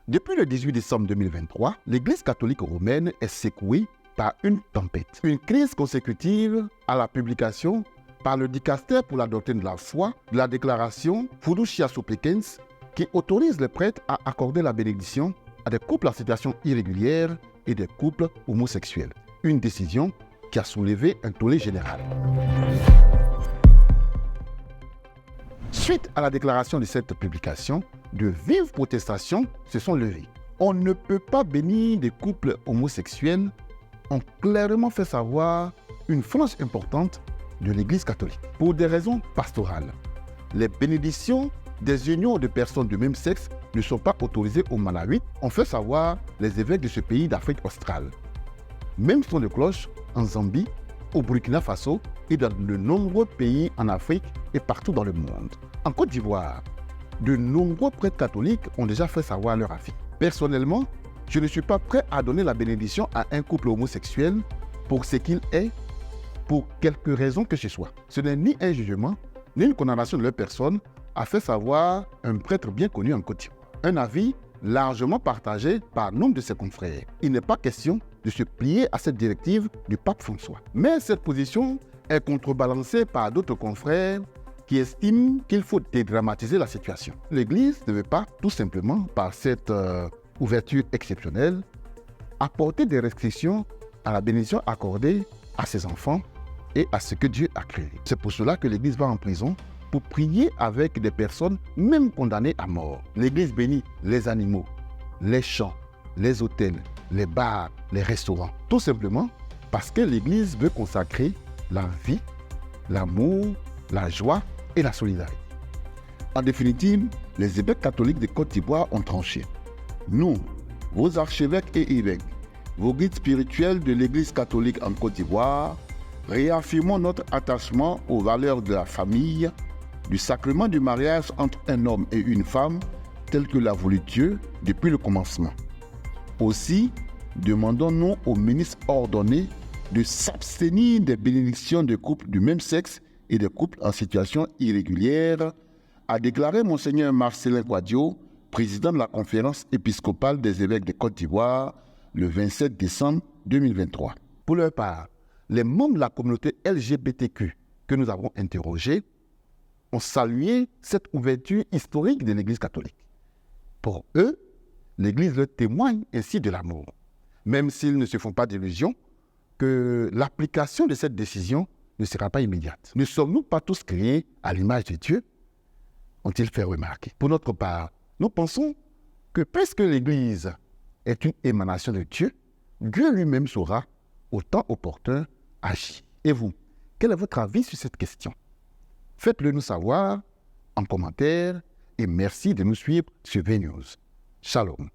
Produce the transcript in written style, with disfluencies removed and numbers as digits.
Depuis le 18 décembre 2023, l'Église catholique romaine est secouée par une tempête. Une crise consécutive à la publication par le dicaster pour la doctrine de la foi de la déclaration Fiducia Supplicans qui autorise les prêtres à accorder la bénédiction à des couples en situation irrégulière et des couples homosexuels. Une décision qui a soulevé un tollé général. Suite à la déclaration de cette publication, de vives protestations se sont levées. On ne peut pas bénir des couples homosexuels, ont clairement fait savoir une frange importante de l'Église catholique. Pour des raisons pastorales, les bénédictions des unions de personnes du même sexe ne sont pas autorisées au Malawi, ont fait savoir les évêques de ce pays d'Afrique australe. Même son de cloche en Zambie, au Burkina Faso et dans de nombreux pays en Afrique et partout dans le monde. En Côte d'Ivoire, de nombreux prêtres catholiques ont déjà fait savoir leur avis. Personnellement, je ne suis pas prêt à donner la bénédiction à un couple homosexuel pour ce qu'il est, pour quelque raison que ce soit. Ce n'est ni un jugement, ni une condamnation de leur personne, a fait savoir un prêtre bien connu en Côte d'Ivoire. Un avis largement partagé par nombre de ses confrères. Il n'est pas question de se plier à cette directive du pape François. Mais cette position est contrebalancée par d'autres confrères qui estiment qu'il faut dédramatiser la situation. L'Église ne veut pas, tout simplement, par cette ouverture exceptionnelle, apporter des restrictions à la bénédiction accordée à ses enfants et à ce que Dieu a créé. C'est pour cela que l'Église va en prison pour prier avec des personnes même condamnées à mort. L'Église bénit les animaux, les champs, les hôtels, les bars, les restaurants. Tout simplement parce que l'Église veut consacrer la vie, l'amour, la joie et la solidarité. En définitive, les évêques catholiques de Côte d'Ivoire ont tranché. Nous, vos archevêques et évêques, vos guides spirituels de l'Église catholique en Côte d'Ivoire, réaffirmons notre attachement aux valeurs de la famille, du sacrement du mariage entre un homme et une femme, tel que l'a voulu Dieu depuis le commencement. Aussi, demandons-nous aux ministres ordonnés de s'abstenir des bénédictions de couples du même sexe et des couples en situation irrégulière, a déclaré Monseigneur Marcelin Quadio, président de la conférence épiscopale des évêques de Côte d'Ivoire, le 27 décembre 2023. Pour leur part, les membres de la communauté LGBTQ que nous avons interrogés ont salué cette ouverture historique de l'Église catholique. Pour eux, l'Église leur témoigne ainsi de l'amour, même s'ils ne se font pas d'illusions que l'application de cette décision ne sera pas immédiate. Ne sommes-nous pas tous créés à l'image de Dieu? Ont-ils fait remarquer. Pour notre part, nous pensons que puisque l'Église est une émanation de Dieu, Dieu lui-même saura, au temps opportun, agir. Et vous, quel est votre avis sur cette question? Faites-le nous savoir en commentaire et merci de nous suivre sur VNews. Shalom.